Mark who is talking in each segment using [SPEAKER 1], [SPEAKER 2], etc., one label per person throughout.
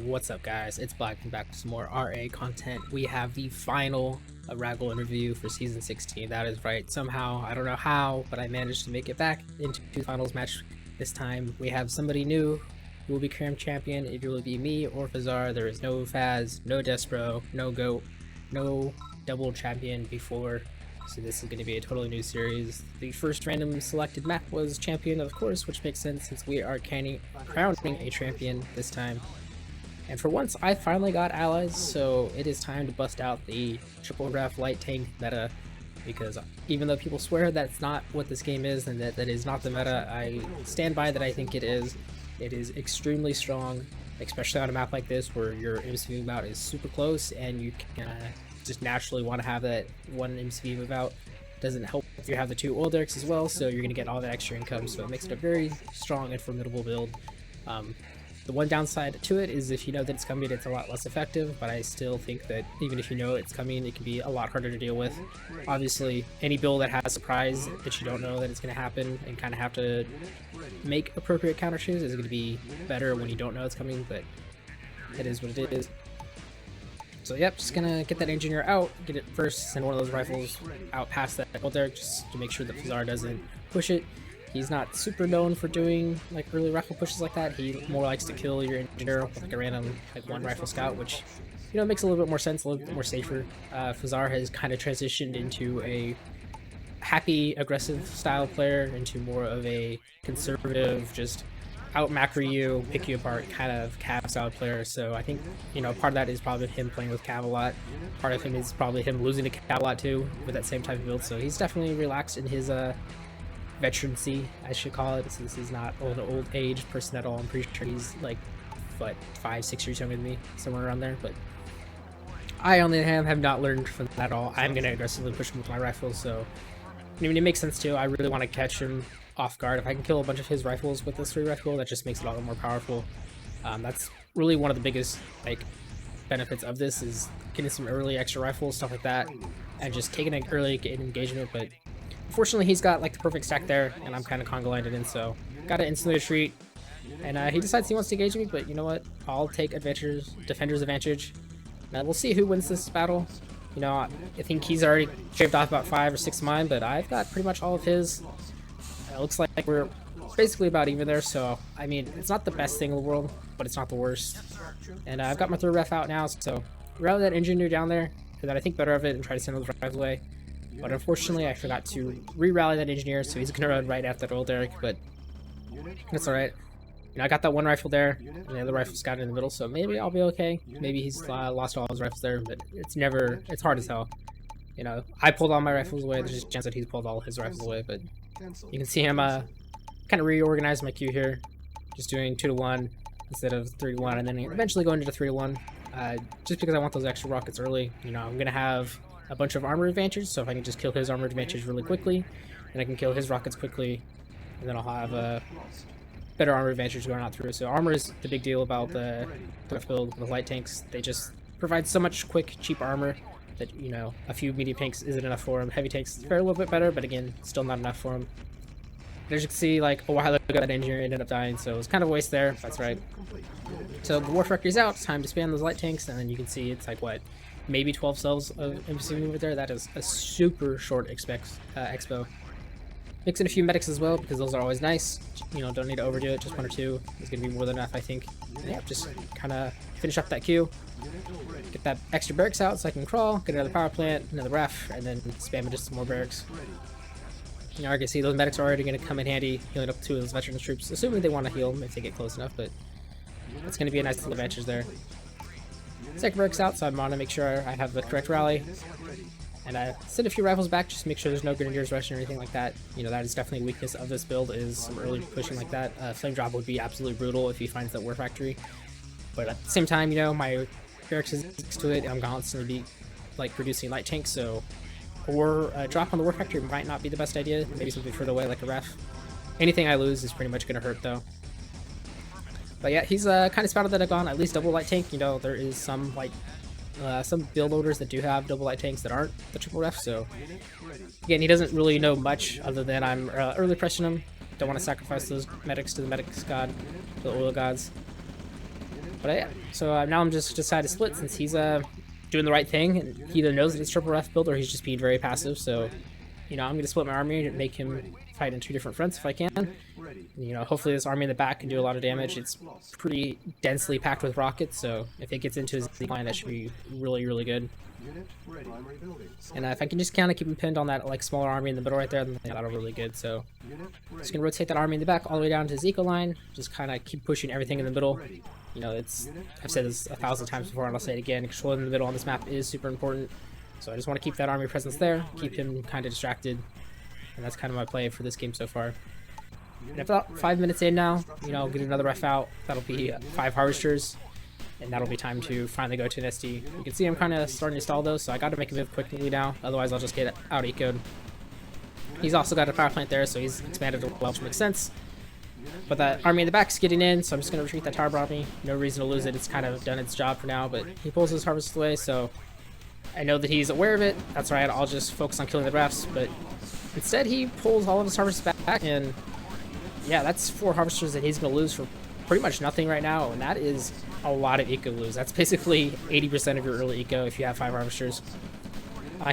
[SPEAKER 1] What's up, guys? It's Black and back with some more RA content. We have the final RAGL interview for season 16. That is right. Somehow, I don't know how, but I managed to make it back into the finals match this time. We have somebody new who will be crowned champion. It will be me or Fazar. There is no Faz, no Despro, no Goat, no double champion before. So this is going to be a totally new series. The first random selected map was champion, of course, which makes sense since we are crowning a champion this time. And for once, I finally got allies, so it is time to bust out the triple ref light tank meta, because even though people swear that's not what this game is and that is not the meta, I stand by that. I think it is. It is extremely strong, especially on a map like this where your MCV move out is super close and you can just naturally want to have that one MCV move out. Doesn't help if you have the two oil derricks as well, so you're going to get all that extra income, so it makes it a very strong and formidable build. The one downside to it is if you know that it's coming, it's a lot less effective, but I still think that even if you know it's coming, it can be a lot harder to deal with. Obviously, any build that has a surprise that you don't know that it's going to happen and kind of have to make appropriate counter choose is going to be better when you don't know it's coming, but it is what it is. So yep, just gonna get that engineer out, get it first, send one of those rifles out past that oil derrick just to make sure that Fazar doesn't push it. He's not super known for doing like early rifle pushes like that. He more likes to kill your engineer with like a random like one rifle scout, which makes a little bit more sense, a little bit more safer. Fazar has kind of transitioned into a happy aggressive style player into more of a conservative, just out macro you, pick you apart kind of cav style player. So I think part of that is probably him playing with cav a lot. Part of him is probably him losing to cav a lot too with that same type of build. So he's definitely relaxed in his veterancy, I should call it, since he's not an old age person at all. I'm pretty sure he's like, what, 5-6 years younger than me, somewhere around there. But I, on the other hand, have not learned from that at all. I'm going to aggressively push him with my rifles, so I mean, it makes sense too. I really want to catch him off guard. If I can kill a bunch of his rifles with this 3 rifle, that just makes it all the more powerful. That's really one of the biggest benefits of this, is getting some early extra rifles, stuff like that, and just taking an early engagement. But unfortunately, he's got like the perfect stack there, and I'm kind of conga landed in, so got to instantly retreat. And he decides he wants to engage me, but you know what? I'll take defender's advantage. Now we'll see who wins this battle. I think he's already shaved off about 5 or 6 of mine, but I've got pretty much all of his. It looks like we're basically about even there, so I mean, it's not the best thing in the world, but it's not the worst. And I've got my 3rd ref out now, so rather that engineer down there, that I think better of it and try to send those rifles away. But unfortunately, I forgot to re-rally that engineer, so he's gonna run right after that oil derrick, but that's alright. I got that one rifle there, and the other rifle's got it in the middle, so maybe I'll be okay. Maybe he's lost all his rifles there, but it's hard as hell. I pulled all my rifles away, there's just a chance that he's pulled all his rifles away, but you can see him kind of reorganize my queue here, just doing 2-to-1 instead of 3-to-1, and then eventually going into 3-to-1, just because I want those extra rockets early. I'm gonna have a bunch of armor advantage, so if I can just kill his armor advantage really quickly, and I can kill his rockets quickly, and then I'll have a better armor advantage going out through. So armor is the big deal about the build with light tanks. They just provide so much quick, cheap armor that, a few medium tanks isn't enough for them. Heavy tanks fare a little bit better, but again, still not enough for them. As you can see, like a while ago, that engineer ended up dying, so it was kind of a waste there. That's right. So the war factory's out. It's time to spam those light tanks, and then you can see it's like, what, maybe 12 cells of MC movement there. That is a super short expo. Mix in a few medics as well, because those are always nice. Don't need to overdo it. Just 1 or 2 is going to be more than enough, I think. Yeah, just kind of finish up that queue. Get that extra barracks out so I can crawl, get another power plant, another ref, and then spam just some more barracks. I can see those medics are already going to come in handy, healing up 2 of those veteran troops, assuming they want to heal them if they get close enough, but it's going to be a nice little advantage there. Second barracks out, so I want to make sure I have the correct rally. And I send a few rifles back, just to make sure there's no grenadiers rushing or anything like that. That is definitely a weakness of this build, is some early pushing like that. Flame drop would be absolutely brutal if he finds that war factory. But at the same time, my barracks is next to it, and I'm constantly producing light tanks, so a drop on the war factory might not be the best idea. Maybe something further away like a ref. Anything I lose is pretty much going to hurt though. But yeah, he's kind of spouted that I've gone at least double light tank. There is some build orders that do have double light tanks that aren't the triple ref, so again, he doesn't really know much other than I'm early pressing him. Don't want to sacrifice those medics to the medics god, to the oil gods. But yeah, so now I'm just decided to split since he's doing the right thing, and he either knows that it's triple ref build or he's just being very passive. So, you know, I'm gonna split my army and make him fight in 2 different fronts if I can. You know, hopefully this army in the back can do a lot of damage. It's pretty densely packed with rockets, so if it gets into his line, that should be really, really good. And if I can just kind of keep him pinned on that like smaller army in the middle right there, then that'll be really good. So just gonna rotate that army in the back all the way down to his eco line. Just kind of keep pushing everything in the middle. You know, I've said this 1,000 times before, and I'll say it again. Controlling the middle on this map is super important. So I just want to keep that army presence there, keep him kind of distracted, and that's kind of my play for this game so far. And about 5 minutes in now, you know, I'll get another ref out. That'll be 5 harvesters, and that'll be time to finally go to an SD. You can see I'm kind of starting to stall though, so I got to make a move quickly now. Otherwise, I'll just get out ecoed. He's also got a power plant there, so he's expanded well, which makes sense. But that army in the back's getting in, so I'm just going to retreat that tower army. No reason to lose it. It's kind of done its job for now, but he pulls his harvest away, so I know that he's aware of it. That's right, I'll just focus on killing the refs, but instead he pulls all of his harvests back, and yeah, that's 4 harvesters that he's going to lose for pretty much nothing right now, and that is a lot of eco lose. That's basically 80% of your early eco if you have 5 harvesters.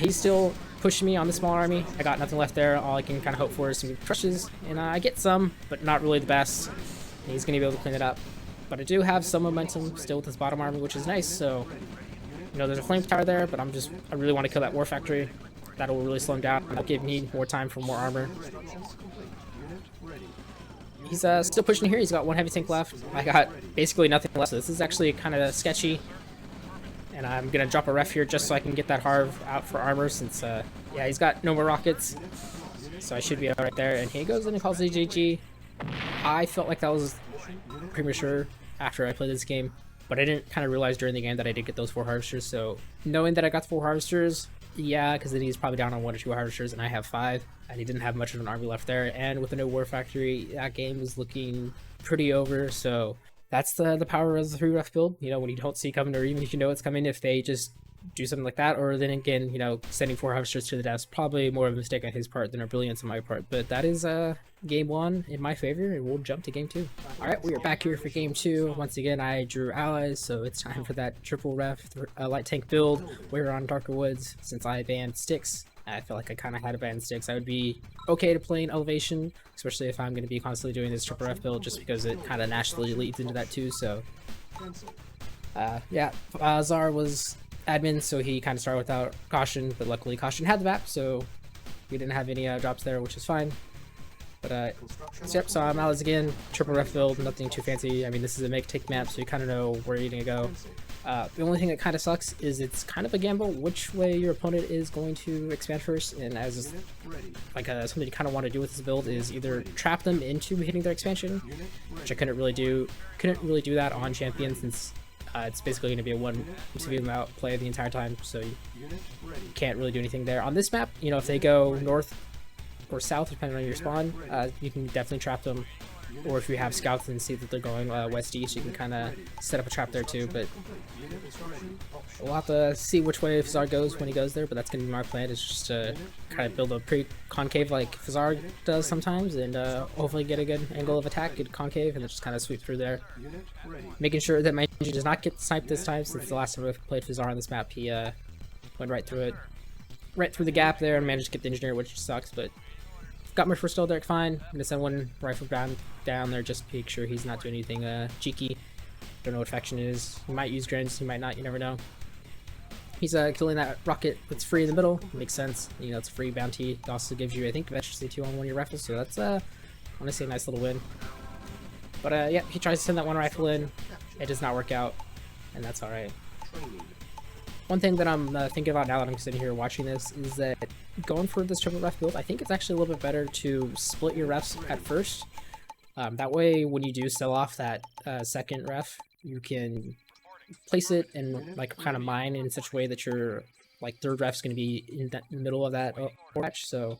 [SPEAKER 1] He's still pushing me on the small army. I got nothing left there. All I can kind of hope for is some crushes, and I get some, but not really the best. And he's going to be able to clean it up. But I do have some momentum still with this bottom army, which is nice, so you know, there's a flame tower there, but I really want to kill that war factory. That'll really slow him down. That'll give me more time for more armor. He's still pushing here. He's got 1 heavy tank left. I got basically nothing left, so this is actually kind of sketchy. And I'm going to drop a ref here just so I can get that Harv out for armor since, yeah, he's got no more rockets. So I should be alright there. And he goes in and calls the GG. I felt like that was premature after I played this game, but I didn't kind of realize during the game that I did get those 4 harvesters. So knowing that I got the 4 harvesters, yeah, because then he's probably down on 1 or 2 harvesters and I have 5. And he didn't have much of an army left there. And with the no war factory, that game was looking pretty over. So that's the power of the 3 ref build. You know, when you don't see coming, or even if you know it's coming, if they just do something like that, or then again, you know, sending 4 harvesters to the death, probably more of a mistake on his part than a brilliance on my part. But that is game 1 in my favor, and we'll jump to game 2. All right, we are back here for game 2. Once again, I drew allies, so it's time for that triple ref light tank build. We're on Darker Woods since I banned sticks. I feel like I kind of had to ban sticks. I would be okay to play in elevation, especially if I'm going to be constantly doing this triple ref build, just because it kind of naturally leads into that too. So yeah, Zar was admin, so he kind of started without caution, but luckily caution had the map, so we didn't have any drops there, which is fine. But so yep, so I'm allies again, triple ref build, nothing too fancy. I mean, this is a make-take map, so you kind of know where you're going to go. The only thing that kind of sucks is it's kind of a gamble which way your opponent is going to expand first, and as like something you kind of want to do with this build is either trap them into hitting their expansion, which I couldn't really do that on champion since it's basically going to be a 1 CV out play the entire time, so you can't really do anything there. On this map, you know, if they go north or south, depending on your spawn, you can definitely trap them. Or if you have scouts and see that they're going west-east, you can kind of set up a trap there too, but we'll have to see which way Fazar goes when he goes there, but that's going to be my plan, is just to kind of build a pretty concave like Fazar does sometimes, and hopefully get a good angle of attack, good concave, and then just kind of sweep through there. Making sure that my engine does not get sniped this time, since the last time I played Fazar on this map, he went right through it. Right through the gap there and managed to get the engineer, which sucks, but got my first Derek fine. I'm gonna send 1 rifle down there just to make sure he's not doing anything cheeky. Don't know what faction it is. He might use Grins, he might not, you never know. He's killing that rocket that's free in the middle. Makes sense. You know, it's a free bounty. It also gives you, I think, eventually 2 on 1 of your rifles, so that's honestly a nice little win. But yeah, he tries to send that 1 rifle in. It does not work out, and that's alright. One thing that I'm thinking about now that I'm sitting here watching this is that going for this triple ref build, I think it's actually a little bit better to split your refs at first. That way, when you do sell off that second ref, you can place it and like kind of mine in such a way that your like 3rd ref's going to be in the middle of that match. So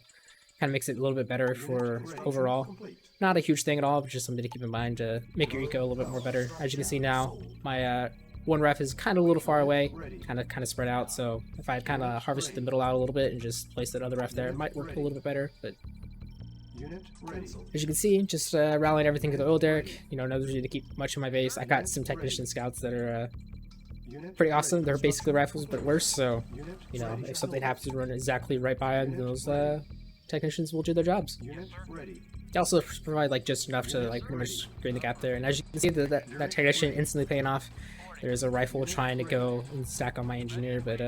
[SPEAKER 1] kind of makes it a little bit better for overall. Not a huge thing at all, but just something to keep in mind to make your eco a little bit more better. As you can see now, my 1 ref is kind of a little far away, kind of spread out, so if I had kind of harvested the middle out a little bit and just placed that other ref there, it might work a little bit better, but As you can see, just rallying everything to the oil derrick. You know, no reason to keep much of my base. I got some technician scouts that are pretty awesome. They're basically rifles, but worse. So, you know, if something happens to run exactly right by them, those technicians will do their jobs. They also provide like just enough to like pretty much drain the gap there. And as you can see, that technician instantly paying off. There's a rifle trying to go and stack on my engineer, but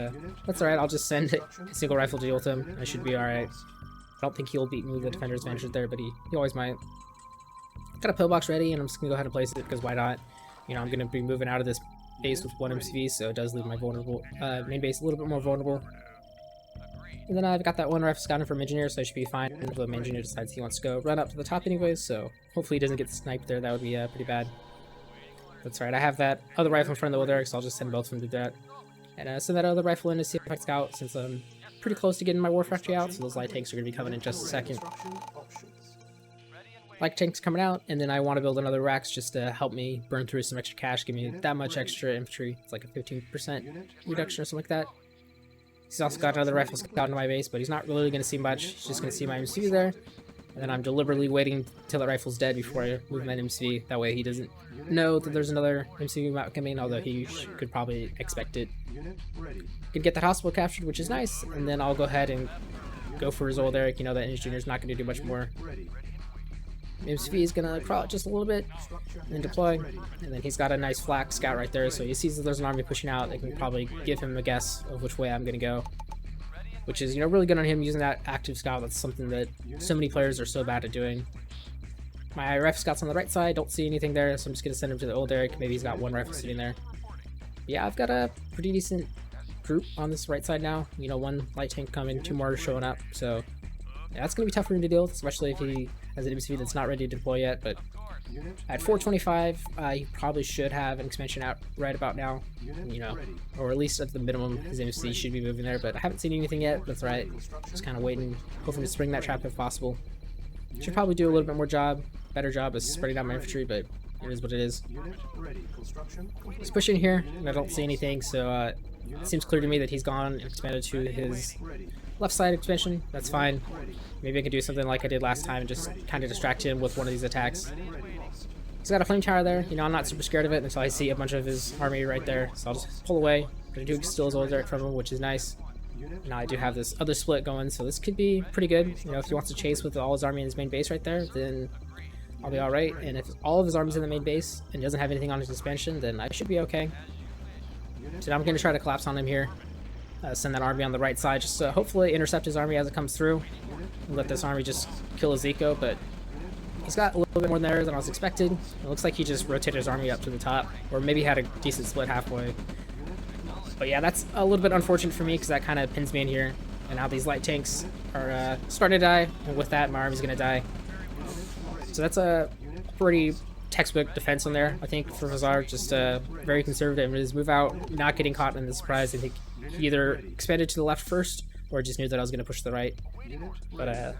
[SPEAKER 1] that's alright. I'll just send a single rifle to deal with him. I should be alright. I don't think he'll beat me with the defender's advantage there, but he always might. Got a pillbox ready, and I'm just gonna go ahead and place it because why not? You know, I'm gonna be moving out of this base with 1 MCV, so it does leave my vulnerable main base a little bit more vulnerable. And then I've got that 1 rifle scouting from engineer, so I should be fine. If the engineer decides he wants to go run up to the top anyways, so hopefully he doesn't get sniped there. That would be pretty bad. That's right. I have that other rifle in front of the oil derrick, so I'll just send both of them to do that. And send that other rifle in to see if I can scout, since I'm pretty close to getting my war factory out, so those light tanks are going to be coming in just a second. Light tanks coming out, and then I want to build another racks just to help me burn through some extra cash, give me that much extra infantry. It's like a 15% reduction or something like that. He's also got another rifle scout in my base, but he's not really going to see much. He's just going to see my MCV there. And then I'm deliberately waiting till that rifle's dead before I move my MCV. That way he doesn't know that there's another MCV coming, although he could probably expect it. Can get that hospital captured, which is nice, and then I'll go ahead and go for his oil derrick. You know that engineer's not going to do much more. MCV is going to crawl out just a little bit and then deploy. And then he's got a nice flak scout right there, so he sees that there's an army pushing out. They can probably give him a guess of which way I'm going to go. Which is, you know, really good on him using that active scout. That's something that so many players are so bad at doing. My rifle scout's on the right side, don't see anything there, so I'm just going to send him to the oil derrick. Maybe he's got 1 rifle sitting there. Yeah, I've got a pretty decent group on this right side now. You know, 1 light tank coming, 2 more showing up, so yeah, that's going to be tough for him to deal with, especially if he has an MCV that's not ready to deploy yet, but at 425, he probably should have an expansion out right about now, you know, or at least at the minimum, his MC should be moving there, but I haven't seen anything yet. That's right, just kind of waiting, hoping to spring that trap if possible. Should probably do a little bit more better job of spreading out my infantry, but it is what it is. He's pushing here, and I don't see anything, so it seems clear to me that he's gone and expanded to his left side expansion. That's fine. Maybe I can do something like I did last time and just kind of distract him with one of these attacks. He's got a flame tower there. You know, I'm not super scared of it until I see a bunch of his army right there. So I'll just pull away. But I do steal his oil derrick from him, which is nice. Now I do have this other split going, so this could be pretty good. You know, if he wants to chase with all his army in his main base right there, then I'll be alright. And if all of his army's in the main base and doesn't have anything on his expansion, then I should be okay. So now I'm going to try to collapse on him here. Send that army on the right side, just to hopefully intercept his army as it comes through. And let this army just kill his eco, but he's got a little bit more there than I was expecting. It looks like he just rotated his army up to the top, or maybe had a decent split halfway. But yeah, that's a little bit unfortunate for me because that kind of pins me in here. And now these light tanks are starting to die, and with that, my army's going to die. So that's a pretty textbook defense on there, I think, for Fazar. Just very conservative in his move out, not getting caught in the surprise. I think he either expanded to the left first, or just knew that I was going to push to the right. But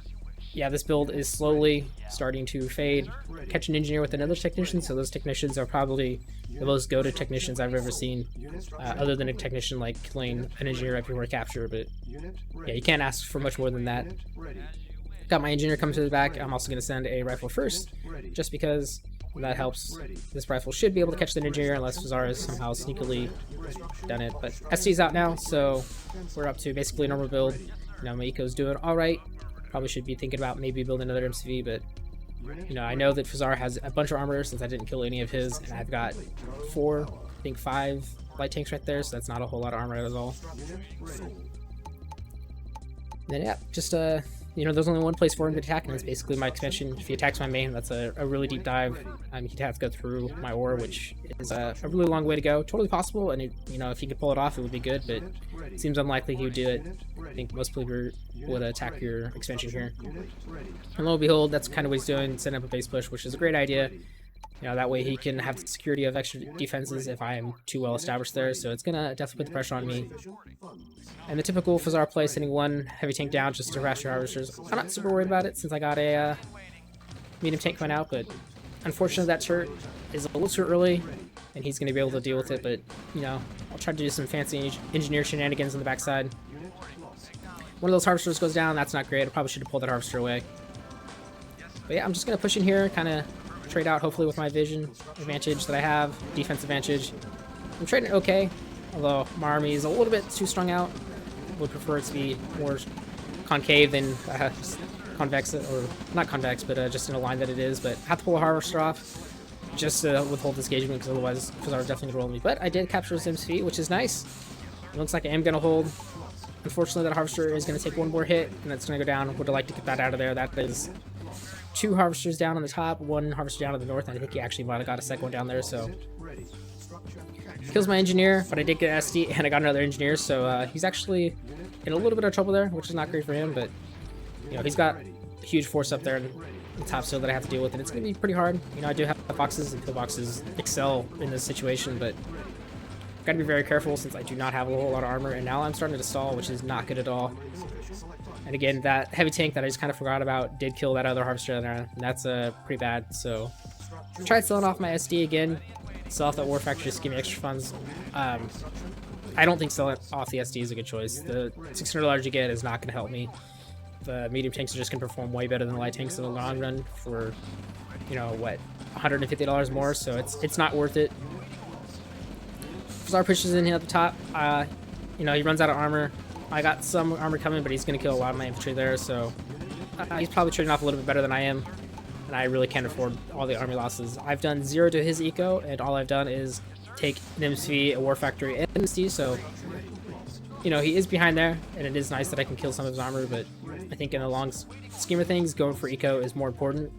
[SPEAKER 1] yeah, this build is slowly starting to fade. Catch an engineer with another technician, so those technicians are probably the most go-to technicians I've ever seen, other than a technician like killing an engineer right before capture. But yeah, you can't ask for much more than that. Got my engineer coming to the back. I'm also going to send a rifle first, just because that helps. This rifle should be able to catch the engineer unless Fazar has somehow sneakily done it. But ST's out now, so we're up to basically a normal build. Now my eco's doing alright. Probably should be thinking about maybe building another MCV, but you know, I know that Fazar has a bunch of armor since I didn't kill any of his, and I've got 4, I think 5 light tanks right there, so that's not a whole lot of armor at all. Then yeah, just you know, there's only one place for him to attack, and it's basically my expansion. If he attacks my main, that's a really deep dive. He'd have to go through my ORA, which is a really long way to go. Totally possible, and you know, if he could pull it off, it would be good, but it seems unlikely he would do it. I think most people would attack your expansion here. And lo and behold, that's kind of what he's doing, setting up a base push, which is a great idea. You know, that way he can have the security of extra defenses if I am too well established there, so it's gonna definitely put the pressure on me. And the typical Fazar play, sending 1 heavy tank down just to harass your harvesters. I'm not super worried about it since I got a medium tank coming out, but unfortunately that turret is a little too early, and he's gonna be able to deal with it, but you know, I'll try to do some fancy engineer shenanigans on the backside. One of those harvesters goes down, that's not great. I probably should have pulled that harvester away. But yeah, I'm just gonna push in here, kind of trade out hopefully with my vision advantage that I have, defense advantage. I'm trading okay, although my army is a little bit too strung out. Would prefer it to be more concave than convex, or not convex, but just in a line that it is. But I have to pull a harvester off just to withhold this engagement, because otherwise Khazar is definitely gonna roll me. But I did capture Zim's feet, which is nice. It looks like I am gonna hold. Unfortunately, that harvester is gonna take one more hit, and it's gonna go down. Would have liked to get that out of there. That is 2 harvesters down on the top, 1 harvester down on the north, and I think he actually might have got a second one down there. So kills my engineer, but I did get SD, and I got another engineer. So he's actually in a little bit of trouble there, which is not great for him. But you know, he's got a huge force up there in the top still that I have to deal with, and it's gonna be pretty hard. You know, I do have boxes, and pillboxes excel in this situation, but gotta be very careful since I do not have a whole lot of armor, and now I'm starting to stall, which is not good at all. And again, that heavy tank that I just kind of forgot about did kill that other harvester there, and that's pretty bad. So I tried selling off my SD again, sell off that war factory just to give me extra funds. I don't think selling off the SD is a good choice. The $600 you get is not going to help me. The medium tanks are just going to perform way better than the light tanks in the long run for, you know, what, $150 more, so it's not worth it. Khazar pushes in here at the top. You know, he runs out of armor. I got some armor coming, but he's going to kill a lot of my infantry there, so he's probably trading off a little bit better than I am, and I really can't afford all the army losses. I've done 0 to his eco, and all I've done is take an MSV, a war factory, and MSD, so you know, he is behind there, and it is nice that I can kill some of his armor, but I think in the long scheme of things, going for eco is more important.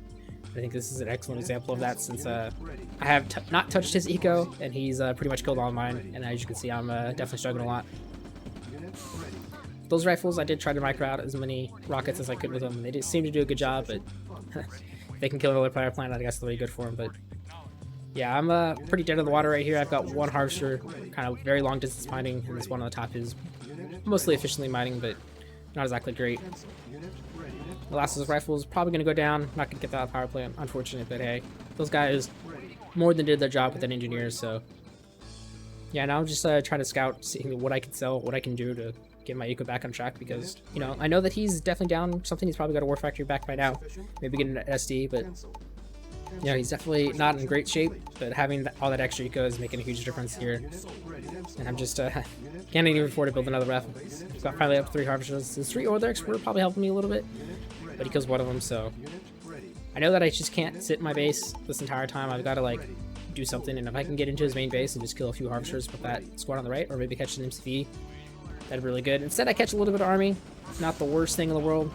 [SPEAKER 1] I think this is an excellent example of that, since I have not touched his eco, and he's pretty much killed all mine, and as you can see, I'm definitely struggling a lot. Those rifles, I did try to micro out as many rockets as I could with them, and they did seem to do a good job, but if they can kill another player planet, I guess they'll be good for them. But yeah, I'm pretty dead in the water right here. I've got 1 harvester, kind of very long distance mining, and this one on the top is mostly efficiently mining, but not exactly great. The last of his rifle is probably going to go down. Not going to get that power plant, unfortunate, but hey, those guys more than did their job with an engineer, so yeah, now I'm just trying to scout, seeing what I can sell, what I can do to get my eco back on track, because, you know, I know that he's definitely down something. He's probably got a war factory back by now, maybe getting an SD, but you know, he's definitely not in great shape, but having all that extra eco is making a huge difference here. And I'm just can't even afford to build another ref. Got finally up 3 harvesters. His 3 Orthodox were probably helping me a little bit, but he kills one of them, so I know that I just can't sit in my base this entire time. I've got to like do something, and if I can get into his main base and just kill a few harvesters with that squad on the right, or maybe catch an MCV, that'd be really good. Instead, I catch a little bit of army, not the worst thing in the world,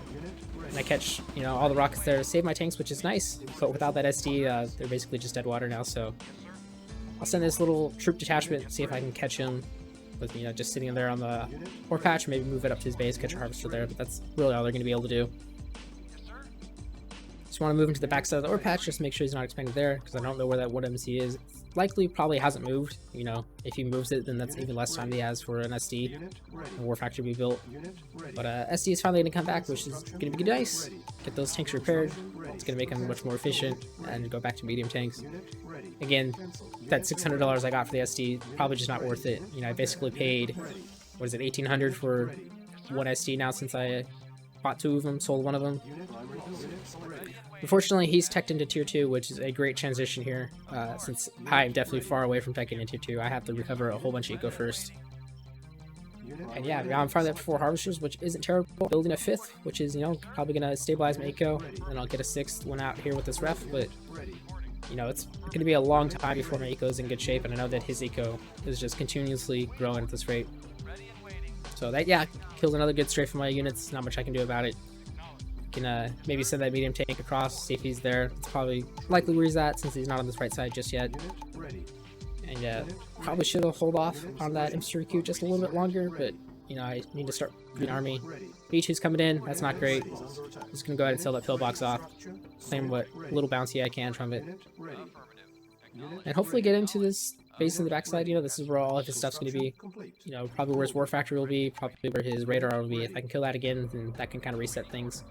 [SPEAKER 1] and I catch, you know, all the rockets there to save my tanks, which is nice. But without that SD, they're basically just dead water now. So I'll send this little troop detachment, see if I can catch him with, you know, just sitting there on the ore patch, maybe move it up to his base, catch a harvester there. But that's really all they're going to be able to do. Just want to move him to the backside of the ore patch, just to make sure he's not expanded there, because I don't know where that wood MC is. Likely probably hasn't moved. You know, if he moves it, then that's even less time he has for an SD and war factory to be built. But SD is finally going to come back, which is going to be nice. Get those tanks repaired. It's going to make them much more efficient and go back to medium tanks. Again, that $600 I got for the SD, probably just not worth it. You know, I basically paid, what is it, $1,800 for 1 SD now, since I bought 2 of them, sold 1 of them. Unfortunately, he's teched into tier 2, which is a great transition here, since I'm definitely far away from teching into tier 2. I have to recover a whole bunch of eco first. And yeah, now I'm finally up to 4 harvesters, which isn't terrible. Building a 5th, which is, you know, probably going to stabilize my eco, and I'll get a 6th one out here with this ref, but you know, it's going to be a long time before my eco is in good shape, and I know that his eco is just continuously growing at this rate. So that, yeah, kills another good strafe from my units. Not much I can do about it. Can maybe send that medium tank across, see if he's there. It's probably likely where he's at, since he's not on this right side just yet. And probably should have hold off on that infantry queue just a little bit longer, but you know, I need to start the army. B2's coming in, that's not great. I'm just gonna go ahead and sell that pillbox off, claim what little bounty I can from it, and hopefully get into this base in the backside. You know, this is where all of his stuff's gonna be. You know, probably where his war factory will be, probably where his radar will be. If I can kill that again, then that can kind of reset things.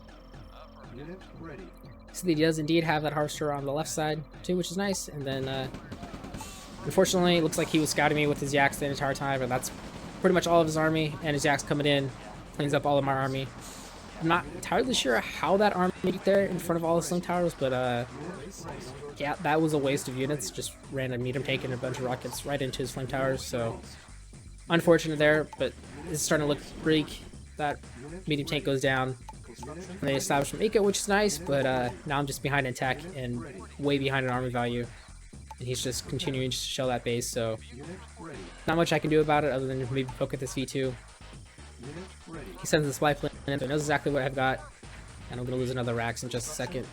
[SPEAKER 1] So he does indeed have that harvester on the left side too, which is nice. And then unfortunately, it looks like he was scouting me with his yaks the entire time, and that's pretty much all of his army. And his yaks coming in, cleans up all of my army. I'm not entirely sure how that army got there in front of all the sling towers, but yeah, that was a waste of units. Just ran a medium tank and a bunch of rockets right into his flame towers, so unfortunate there, but it's starting to look bleak. That medium tank goes down. And they establish an eco, which is nice, but now I'm just behind in tech and way behind in army value. And he's just continuing to shell that base, so not much I can do about it other than maybe poke at this V2. He sends the supply plane in, so he knows exactly what I've got. And I'm going to lose another Rax in just a second.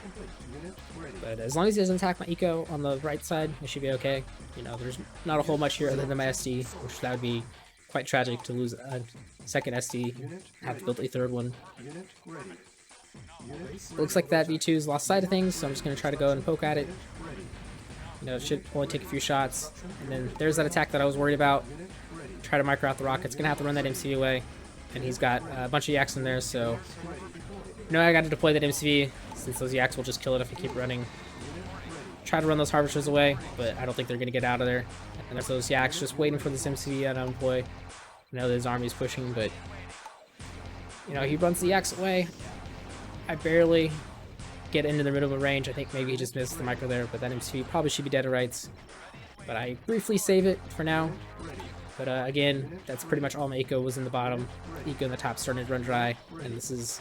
[SPEAKER 1] But as long as he doesn't attack my eco on the right side, I should be okay. You know, there's not a whole much here other than my SD, which that would be quite tragic to lose a second SD, have to build a third one. It looks like that V2's lost sight of things, so I'm just going to try to go and poke at it. You know, it should only take a few shots. And then there's that attack that I was worried about. Try to micro out the rockets. Going to have to run that MCV away. And he's got a bunch of yaks in there, so you know, I got to deploy that MCV since those yaks will just kill it if I keep running. Try to run those harvesters away, but I don't think they're going to get out of there. And there's those yaks just waiting for this MCV to deploy. I know his army's pushing, but you know, he runs the yaks away. I barely get into the middle of a range. I think maybe he just missed the micro there, but that MCV probably should be dead to rights. But I briefly save it for now. But again, that's pretty much all my eco was in the bottom. Eco in the top starting to run dry, and this is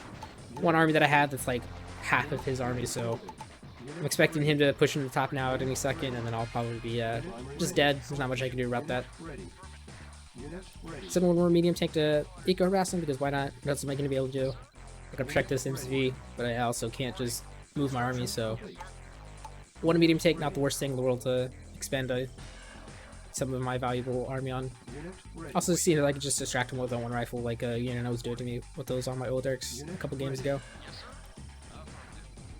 [SPEAKER 1] one army that I have that's like half of his army, so I'm expecting him to push into the top now at any second, and then I'll probably be just dead. There's not much I can do about that. Send one more medium tank to eco harass him, because why not? That's what I'm going to be able to do. I can protect this MCV, but I also can't just move my army, so one medium tank, not the worst thing in the world to expend some of my valuable army on. Also see that I could just distract him with a one rifle like Unina was doing to me with those on my old Derks a couple games ago.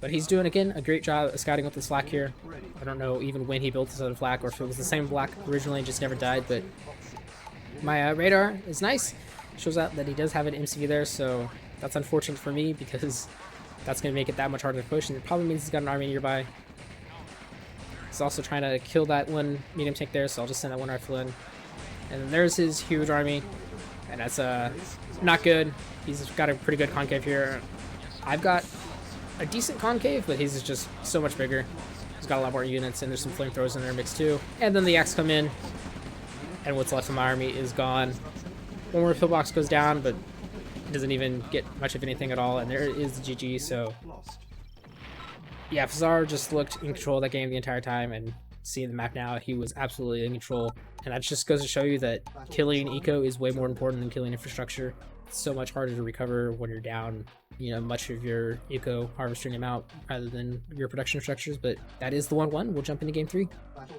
[SPEAKER 1] But he's doing, again, a great job of scouting with this flak here. I don't know even when he built this other flak, or if it was the same flak originally and just never died, but my radar is nice. Shows out that he does have an MCV there, so that's unfortunate for me because that's going to make it that much harder to push, and it probably means he's got an army nearby. He's also trying to kill that one medium tank there, so I'll just send that one rifle in. And then there's his huge army, and that's not good. He's got a pretty good concave here. I've got a decent concave, but his is just so much bigger. He's got a lot more units, and there's some flamethrowers in there mixed too. And then the yaks come in, and what's left of my army is gone. One more pillbox goes down, but it doesn't even get much of anything at all, and there is the GG, so yeah, Fazar just looked in control of that game the entire time, and seeing the map now, he was absolutely in control. And that just goes to show you that killing eco is way more important than killing infrastructure. It's so much harder to recover when you're down, you know, much of your eco harvesting amount rather than your production structures. But that is the 1-1. We'll jump into game 3.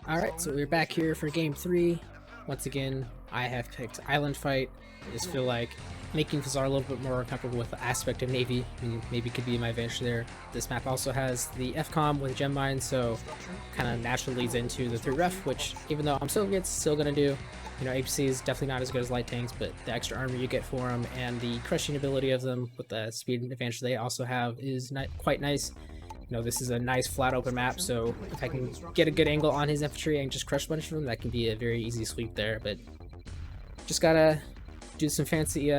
[SPEAKER 1] Alright, so we're back here for game 3. Once again, I have picked Island Fight. I just feel like making Fazar a little bit more comfortable with the aspect of Navy, and maybe could be my advantage there. This map also has the FCOM with gem mine, so kind of naturally leads into the 3 ref, which even though I'm Soviet's still gonna do. You know, HC is definitely not as good as light tanks, but the extra armor you get for them and the crushing ability of them with the speed advantage they also have is quite nice. You know, this is a nice flat open map, so if I can get a good angle on his infantry and just crush a bunch of them, that can be a very easy sweep there. But just gotta do some fancy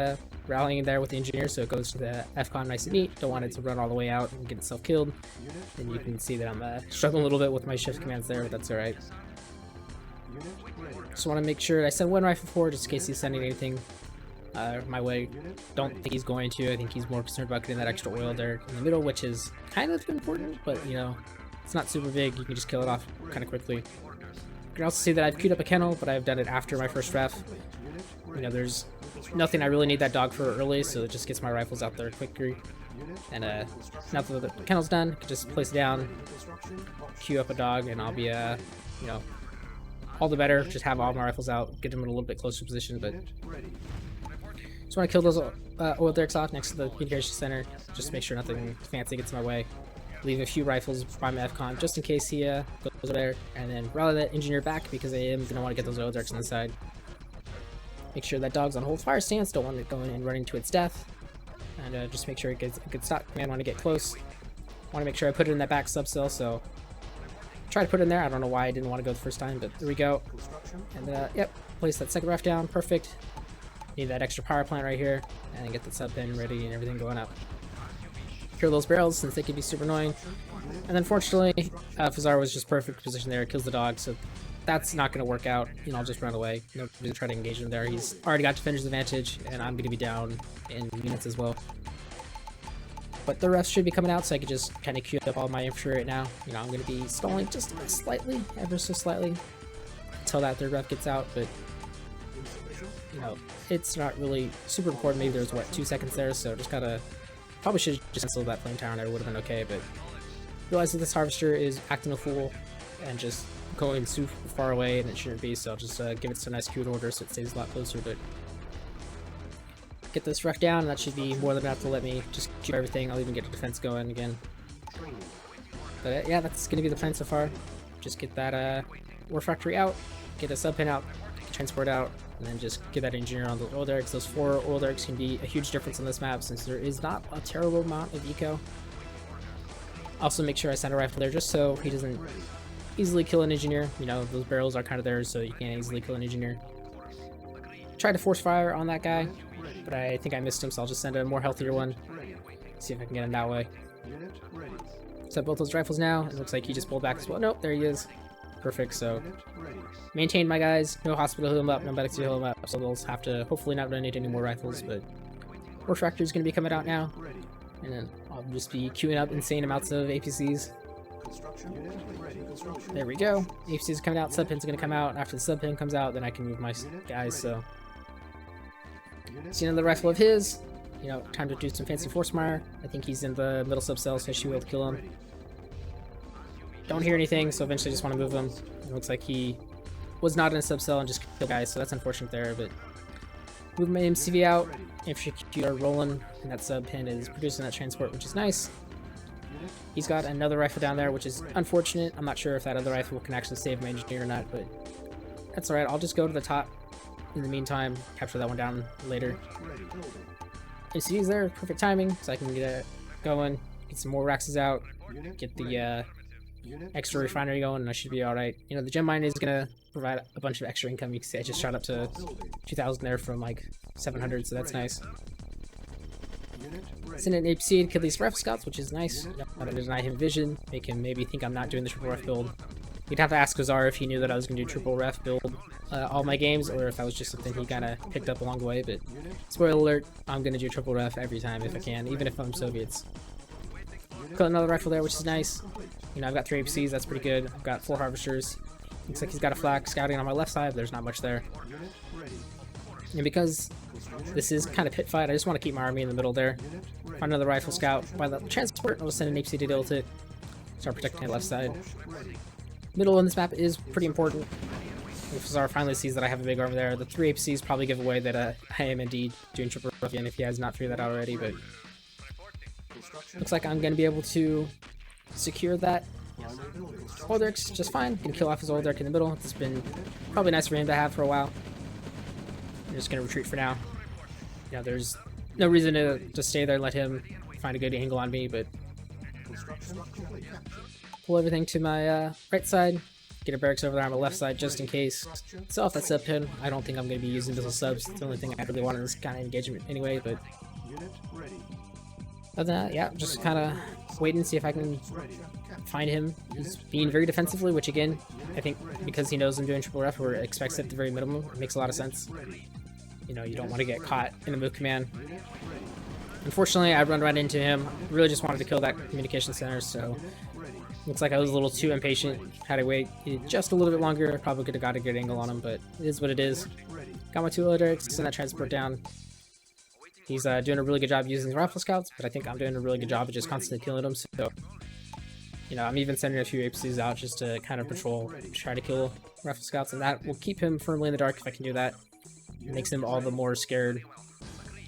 [SPEAKER 1] rallying there with the engineer, so it goes to the FCON nice and neat. Don't want it to run all the way out and get itself killed. And you can see that I'm struggling a little bit with my shift commands there, but that's alright. Just want to make sure I send one rifle forward just in case he's sending anything my way. Don't think he's going to. I think he's more concerned about getting that extra oil there in the middle, which is kind of important, but you know, it's not super big. You can just kill it off kind of quickly. You can also see that I've queued up a kennel, but I've done it after my first ref. You know, there's nothing I really need that dog for early, so it just gets my rifles out there quicker. And now that the kennel's done, I can just place it down, queue up a dog, and I'll be, you know, all the better. Just have all my rifles out, get them in a little bit closer position, but just want to kill those oil derricks off next to the communication center, just to make sure nothing fancy gets in my way. Leave a few rifles by my FCON just in case he goes over there, and then rally that engineer back because I am going to want to get those oil derricks on the side. Make sure that dog's on hold fire stance, don't want it going and running to its death. And just make sure it gets a good stop command when I get close. Want to make sure I put it in that back sub cell, so try to put it in there. I don't know why I didn't want to go the first time, but there we go. And yep, place that second ref down, perfect. Need that extra power plant right here, and get the sub pin ready and everything going up. kill those barrels since they could be super annoying. And then fortunately, Fazar was just perfect position there, kills the dog, so that's not going to work out. You know, I'll just run away. Nobody's trying to engage him there. He's already got defender's advantage, and I'm going to be down in units as well. But the refs should be coming out, so I can just kind of queue up all my infantry right now. You know, I'm going to be stalling just slightly, ever so slightly, until that third ref gets out, but you know, it's not really super important. Maybe there's, what, 2 seconds there, so just gotta... Probably should have just canceled that flame tower and it would have been okay, but realize that this harvester is acting a fool and just going super far away, and it shouldn't be, so I'll just give it some nice queued order so it stays a lot closer, but get this ref down, and that should be more than enough to let me just keep everything. I'll even get the defense going again. But yeah, that's gonna be the plan so far. Just get that war factory out, get a sub pin out, transport out, and then just get that engineer on those oil derricks. Those 4 oil derricks can be a huge difference on this map since there is not a terrible amount of eco. Also make sure I send a rifle there just so he doesn't easily kill an engineer. You know, those barrels are kind of there so you can't easily kill an engineer. Tried to force fire on that guy, but I think I missed him, so I'll just send a more healthier one. See if I can get him that way. Set both those rifles now. It looks like he just pulled back as well. Nope, there he is. Perfect, so maintain my guys. No hospital heal him up, no medics to heal him up, so they'll have to hopefully not donate any more rifles, but war factory is going to be coming out now. And then I'll just be queuing up insane amounts of APCs. There we go. APCs is coming out, sub pin's going to come out. After the sub pin comes out, then I can move my guys, so. See another rifle of his. You know, time to do some fancy force fire. I think he's in the middle sub cell, so I should be able to kill him. Don't hear anything, so eventually just want to move him. It looks like he was not in a sub cell and just killed guys, so that's unfortunate there, but move my MCV out. Infantry are rolling, and that sub pin is producing that transport, which is nice. He's got another rifle down there, which is unfortunate. I'm not sure if that other rifle can actually save my engineer or not, but that's alright. I'll just go to the top in the meantime, capture that one down later. MCV's there, perfect timing, so I can get it going, get some more Raxes out, get the extra refinery going, and I should be alright. You know, the gem mine is gonna provide a bunch of extra income. You can see I just shot up to 2,000 there from like 700, so that's nice. Send an APC to kill these ref scouts, which is nice. Not to deny him vision, make him maybe think I'm not doing the triple ref build. You'd have to ask Kazar if he knew that I was going to do triple ref build all my games, or if that was just something he kind of picked up along the way, but spoiler alert, I'm going to do triple ref every time if I can, even if I'm Soviets. Got another rifle there, which is nice. You know, I've got 3 APCs, that's pretty good. I've got 4 harvesters. Looks like he's got a flak scouting on my left side, but there's not much there. And because this is kind of pit fight, I just want to keep my army in the middle there. Find another rifle scout, by the transport, I'll just send an APC to deal with it. Start protecting my left side. Middle on this map is pretty important. If Fazar finally sees that I have a big army there, the 3 APCs probably give away that I am indeed doing triple ref again if he has not figured that out already, but looks like I'm going to be able to secure that oil derricks just fine. Can kill off his oil derrick in the middle. It's been probably nice for him to have for a while. I'm just going to retreat for now. Yeah, there's no reason to just stay there and let him find a good angle on me, but pull everything to my right side, get a barracks over there on the left side just in case. Sell off that sub pin. I don't think I'm going to be using missile subs. It's the only thing I really want in this kind of engagement anyway, but other than that, yeah, just kind of wait and see if I can find him. He's being very defensively, which again, I think because he knows I'm doing triple ref or expects it at the very minimum, it makes a lot of sense. You know, you don't want to get caught in a move command. Unfortunately, I run right into him. Really just wanted to kill that communication center, so looks like I was a little too impatient. Had to wait just a little bit longer. I probably could have got a good angle on him, but it is what it is. Got my 2 oil derricks, send that transport down. He's doing a really good job using the rifle scouts, but I think I'm doing a really good job of just constantly killing them, so you know, I'm even sending a few APCs out just to kind of patrol, try to kill rifle scouts, and that will keep him firmly in the dark if I can do that. It makes him all the more scared.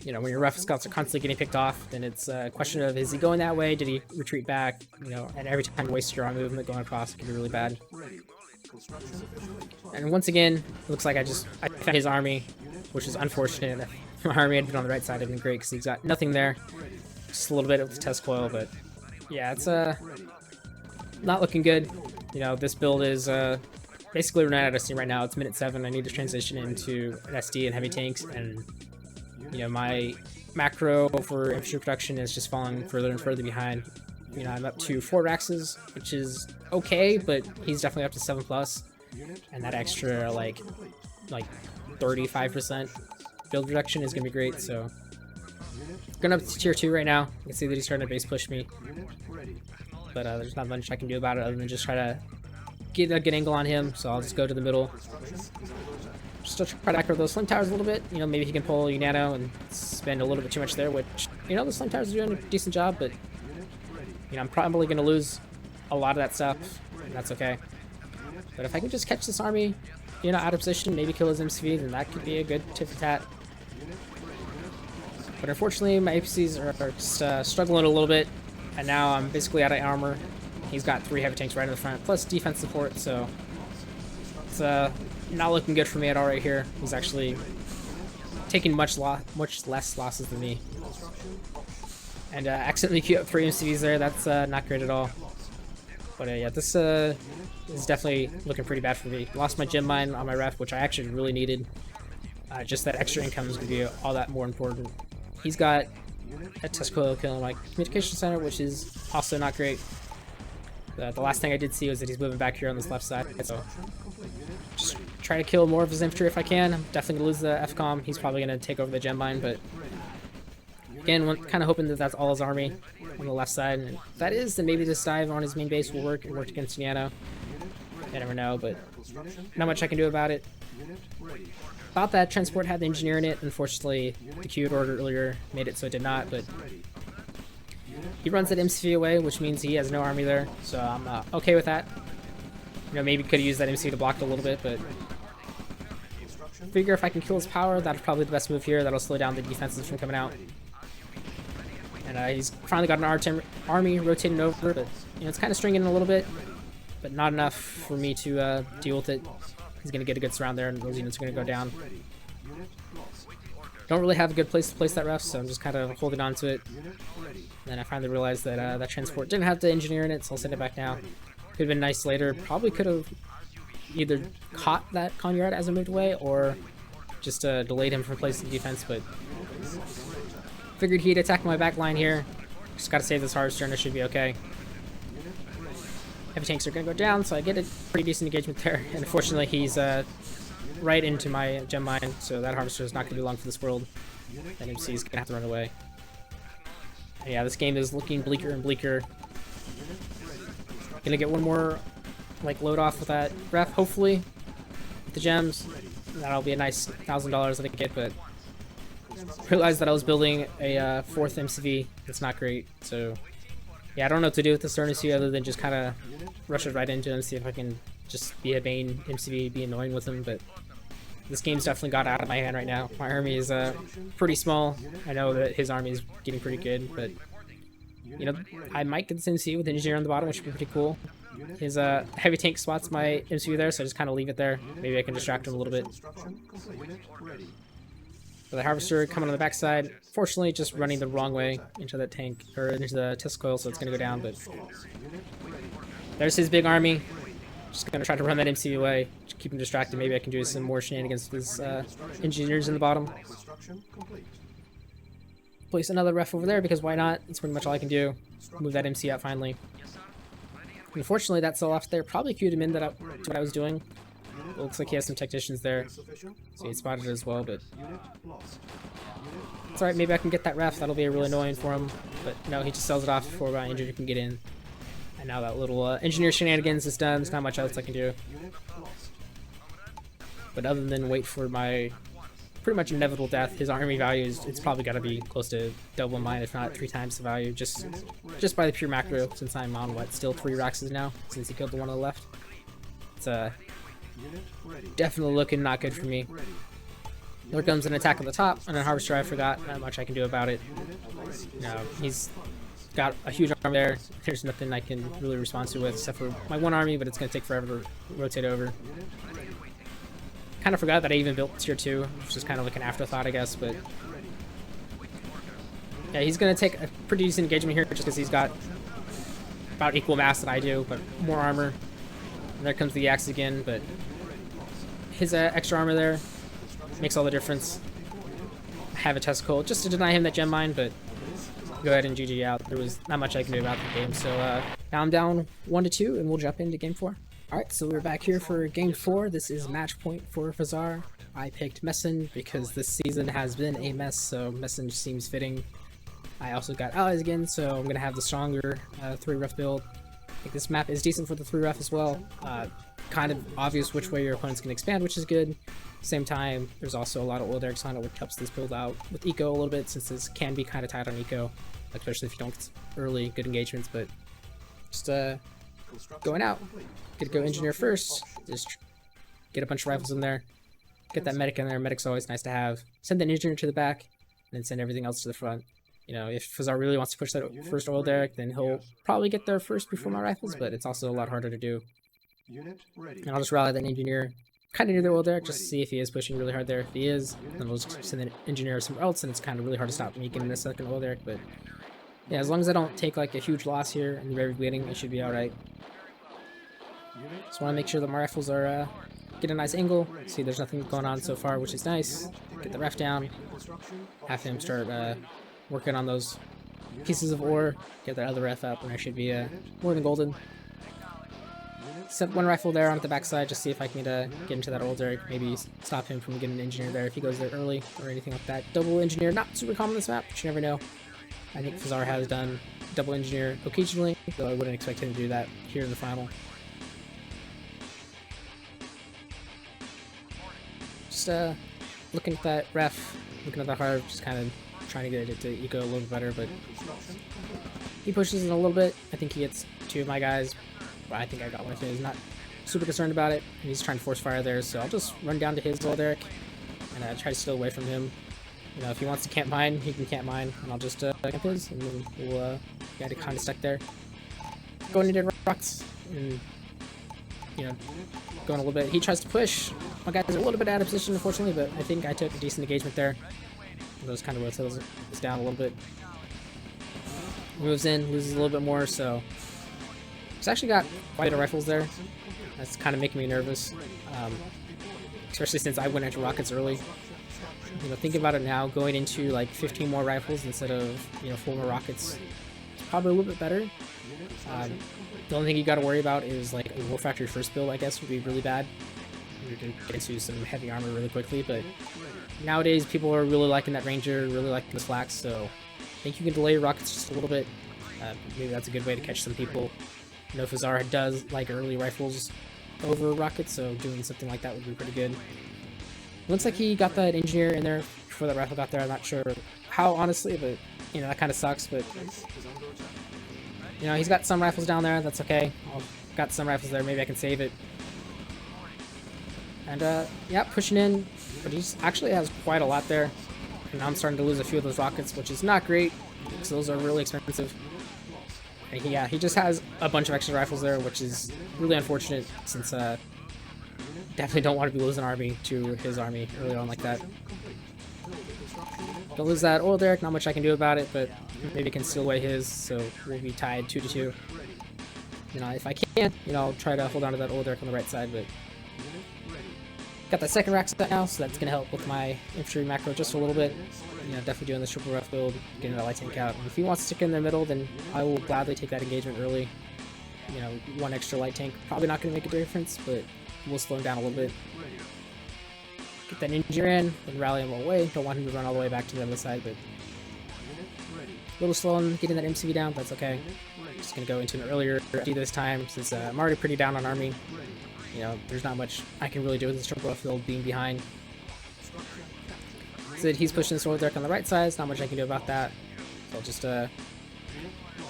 [SPEAKER 1] You know, when your rifle scouts are constantly getting picked off, then it's a question of, is he going that way? Did he retreat back? You know, and every time you waste your arm movement going across, it can be really bad. And once again, it looks like I found his army, which is unfortunate. If my army had been on the right side, it'd been great, because he's got nothing there. Just a little bit of the test coil, but yeah, it's not looking good. You know, this build is basically running out of steam right now. It's minute 7. I need to transition into an SD and heavy tanks, and You know, my macro for infantry production is just falling further and further behind. You know, I'm up to 4 Raxes, which is okay, but he's definitely up to 7 plus, and that extra like 35% build reduction is gonna be great. So going up to tier 2 right now. You can see that he's starting to base push me, but there's not much I can do about it other than just try to get a good angle on him. So I'll just go to the middle, just try to aggro those flame towers a little bit. You know, maybe he can pull Unano and spend a little bit too much there, which, you know, the flame towers are doing a decent job, but you know, I'm probably going to lose a lot of that stuff, and that's okay. But if I can just catch this army, you know, out of position, maybe kill his MCV, then that could be a good tit for tat. But unfortunately, my APCs are just struggling a little bit, and now I'm basically out of armor. He's got 3 heavy tanks right in the front, plus defense support, so it's not looking good for me at all right here. He's actually taking much less losses than me. And accidentally queue up 3 MCVs there. That's not great at all. But yeah, this is definitely looking pretty bad for me. Lost my gem mine on my ref, which I actually really needed. Just that extra income is going to be all that more important. He's got a test coil killing my communication center, which is also not great. The last thing I did see was that he's moving back here on this left side. So just try to kill more of his infantry if I can. I'm definitely going to lose the FCOM. He's probably going to take over the gem mine, but again, kind of hoping that that's all his army on the left side. And if that is, then maybe this dive on his main base will work. It worked against Niano. I never know, but not much I can do about it. Thought that transport had the engineer in it. Unfortunately, the queued order earlier made it so it did not, but he runs that MCV away, which means he has no army there, so I'm okay with that. You know, maybe could have used that MCV to block it a little bit, but figure if I can kill his power, that's probably the best move here. That'll slow down the defenses from coming out. And he's finally got an R10 army rotating over, but you know, it's kind of stringing a little bit, but not enough for me to deal with it. He's going to get a good surround there, and those units are going to go down. Don't really have a good place to place that ref, so I'm just kind of holding on to it. Then I finally realized that that transport didn't have the engineer in it, so I'll send it back now. Could have been nice later. Probably could have either caught that Conyard as it moved away, or just delayed him from placing defense, but figured he'd attack my back line here. Just gotta save this harvester and it should be okay. Heavy tanks are gonna go down, so I get a pretty decent engagement there. And unfortunately, he's right into my gem mine, so that harvester is not gonna be long for this world. And MC is gonna have to run away. And yeah, this game is looking bleaker and bleaker. Gonna get one more like load off with that ref, hopefully, with the gems. That'll be a nice $1,000 that I can get, but realized that I was building a 4th MCV. That's not great, so yeah, I don't know what to do with this MCV other than just kind of rush it right into him, see if I can just be a Bane MCV, be annoying with him, but this game's definitely got out of my hand right now. My army is pretty small. I know that his army is getting pretty good, but you know, I might get this MCV with engineer on the bottom, which would be pretty cool. His heavy tank spots my MCV there, so I just kind of leave it there. Maybe I can distract him a little bit. But the harvester coming on the backside, fortunately just running the wrong way into that tank, or into the test coil, so it's going to go down, but there's his big army. Just going to try to run that MCV away, just keep him distracted. Maybe I can do some more shenanigans with his engineers in the bottom. Place another ref over there, because why not? That's pretty much all I can do. Move that MC out finally. Unfortunately, that cell off there probably queued him in to what I was doing. It looks like he has some technicians there, so he spotted it as well, but it's alright, maybe I can get that ref. That'll be really annoying for him, but no, he just sells it off before my engineer can get in. And now that little engineer shenanigans is done. There's not much else I can do. But other than wait for my pretty much inevitable death, his army value is, it's probably got to be close to double mine, if not 3 times the value, just by the pure macro, since I'm on, what, still 3 Raxes now, since he killed the one on the left. It's definitely looking not good for me. There comes an attack on the top, and then harvester, I forgot. Not much I can do about it. No, he's got a huge army there. There's nothing I can really respond to with, except for my one army, but it's going to take forever to rotate over. Kind of forgot that I even built tier 2, which is kind of like an afterthought, I guess, but yeah, he's going to take a pretty decent engagement here, just because he's got about equal mass that I do, but more armor. And there comes the axe again, but his extra armor there makes all the difference. have a testicle just to deny him that gem mine, but go ahead and GG out. There was not much I can do about the game, so now I'm down 1-2, and we'll jump into game 4. Alright, so we're back here for game 4. This is match point for Fazar. I picked Messin because this season has been a mess, so Messin seems fitting. I also got allies again, so I'm going to have the stronger 3-ref build. I think this map is decent for the 3-ref as well. Kind of obvious which way your opponents can expand, which is good. Same time, there's also a lot of oil derricks on it, which helps this build out with eco a little bit, since this can be kind of tight on eco, especially if you don't get early good engagements. But just going out, get to go engineer first, just get a bunch of rifles in there, get that medic in there. Medic's always nice to have. Send that engineer to the back, and then send everything else to the front. You know, if Fazar really wants to push that first oil derrick, then he'll probably get there first before my rifles, but it's also a lot harder to do. And I'll just rally that engineer kind of near the oil derrick just to see if he is pushing really hard there. If he is, then we'll just send the engineer somewhere else, and it's kind of really hard to stop me getting a second oil derrick. But yeah, as long as I don't take like a huge loss here in the very beginning, it should be alright. Just want to make sure that my rifles are get a nice angle. See, there's nothing going on so far, which is nice. Get the ref down, have him start working on those pieces of ore, get that other ref up, and I should be more than golden. Set one rifle there on the backside, just see if I can get into that oil derrick, maybe stop him from getting an engineer there if he goes there early or anything like that. Double engineer, not super common on this map, but you never know. I think Fazar has done double engineer occasionally, though I wouldn't expect him to do that here in the final. Just looking at that ref, looking at the harv, just kind of trying to get it to eco a little bit better, but he pushes in a little bit. I think he gets 2 of my guys. I think I got one of his. Not super concerned about it. He's trying to force fire there, so I'll just run down to his oil derrick and try to steal away from him. You know, if he wants to camp mine, he can camp mine, and I'll just camp his, and then we'll get it kind of stuck there. Going into rocks, and you know, going a little bit. He tries to push. My guy's a little bit out of position, unfortunately, but I think I took a decent engagement there. Those kind of rotates us down a little bit. Moves in, loses a little bit more, so. He's actually got quite a bit of rifles there. That's kind of making me nervous, especially since I went into rockets early. You know, thinking about it now, going into like 15 more rifles instead of 4 more rockets, it's probably a little bit better. The only thing you got to worry about is like a War Factory first build, I guess, would be really bad. You can get into some heavy armor really quickly, but nowadays people are really liking that Ranger, really liking the Flax, so I think you can delay your rockets just a little bit. Maybe that's a good way to catch some people. You know, Fazar does like early rifles over rockets, so doing something like that would be pretty good. Looks like he got that engineer in there before that rifle got there. I'm not sure how, honestly, but you know, that kind of sucks. But you know, he's got some rifles down there. That's okay. I've got some rifles there. Maybe I can save it. And yeah, pushing in, but he actually has quite a lot there. And now I'm starting to lose a few of those rockets, which is not great because those are really expensive. And yeah, he just has a bunch of extra rifles there, which is really unfortunate since definitely don't want to be losing army to his army early on like that. Don't lose that oil derrick, not much I can do about it, but maybe I can steal away his, so we'll be tied 2-2. You know, if I can, you know, I'll try to hold on to that oil derrick on the right side, but got that second rack set now, so that's gonna help with my infantry macro just a little bit. You know, definitely doing this triple ref build, getting that light tank out. And if he wants to stick in the middle, then I will gladly take that engagement early. You know, 1 extra light tank, probably not gonna make a difference, but we'll slow him down a little bit. Get that ninja in, then rally him away. Don't want him to run all the way back to the other side, but a little slow on getting that MCV down, but that's okay. Just gonna go into an earlier D this time, since I'm already pretty down on army. You know, there's not much I can really do with this triple ref build being behind. So he's pushing this oil derrick on the right side. There's not much I can do about that. So I'll just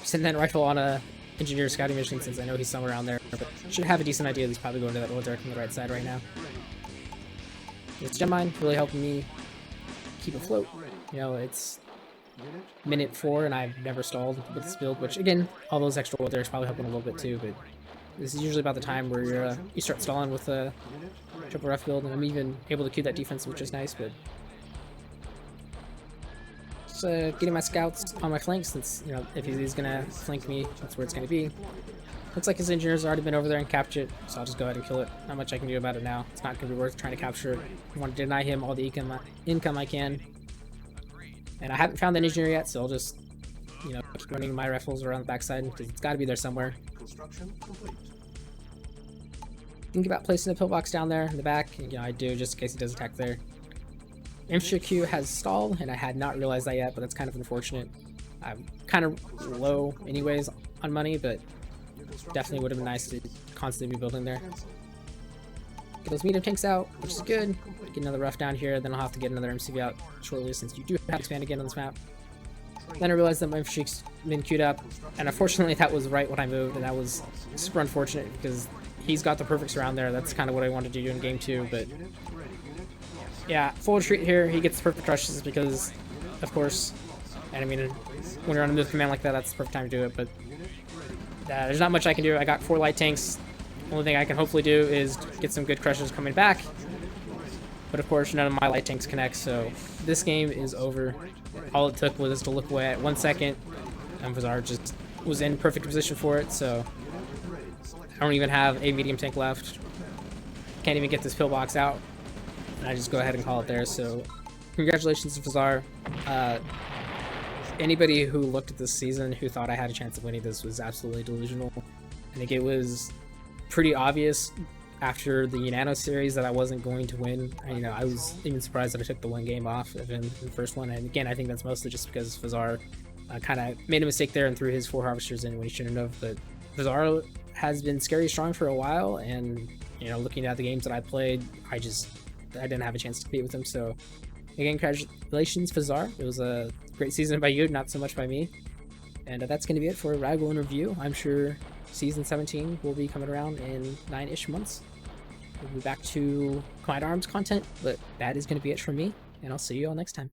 [SPEAKER 1] send that rifle on a engineer scouting mission since I know he's somewhere around there. But should have a decent idea that he's probably going to that oil derrick on the right side right now. This gem mine really helping me keep afloat. You know, it's minute 4 and I've never stalled with this build, which again, all those extra oil derricks probably helping a little bit too, but this is usually about the time where you start stalling with a triple ref build, and I'm even able to queue that defense, which is nice, but just getting my scouts on my flanks, since, you know, if he's gonna flank me, that's where it's gonna be. Looks like his engineer's already been over there and captured it, so I'll just go ahead and kill it. Not much I can do about it now. It's not gonna be worth trying to capture it. I want to deny him all the income I can. And I haven't found the engineer yet, so I'll just, keep running my rifles around the backside because it's got to be there somewhere.
[SPEAKER 2] Construction complete.
[SPEAKER 1] Think about placing a pillbox down there in the back. I do just in case he does attack there. Infantry queue has stalled, and I had not realized that yet, but that's kind of unfortunate. I'm kind of low anyways on money, but definitely would have been nice to constantly be building there. Get those medium tanks out, which is good. Get another rough down here, then I'll have to get another MCV out shortly since you do have to expand again on this map. Then I realized that my infantry's been queued up, and unfortunately that was right when I moved, and that was super unfortunate because he's got the perfect surround there. That's kind of what I wanted to do in game 2, but yeah, full retreat here. He gets the perfect rushes because, of course, and I mean, when you're on a move command like that, that's the perfect time to do it, but there's not much I can do. I got 4 light tanks. Only thing I can hopefully do is get some good crushers coming back, but of course none of my light tanks connect, so this game is over. All it took was to look away at 1 second, and Vazar just was in perfect position for it, so I don't even have a medium tank left. Can't even get this pillbox out, and I just go ahead and call it there. So congratulations to Vazar. Anybody who looked at this season who thought I had a chance of winning this was absolutely delusional. I think it was pretty obvious after the Nano series that I wasn't going to win. I was even surprised that I took the 1 game off in the first one, and again, I think that's mostly just because Vazar kind of made a mistake there and threw his 4 harvesters in when he shouldn't have. But Vazar has been scary strong for a while, and looking at the games that I played, I didn't have a chance to compete with him. So again, congratulations, Vazar. It was a great season by you, not so much by me. And that's going to be it for RAGL review. I'm sure Season 17 will be coming around in 9-ish months. We'll be back to Combined Arms content, but that is going to be it from me, and I'll see you all next time.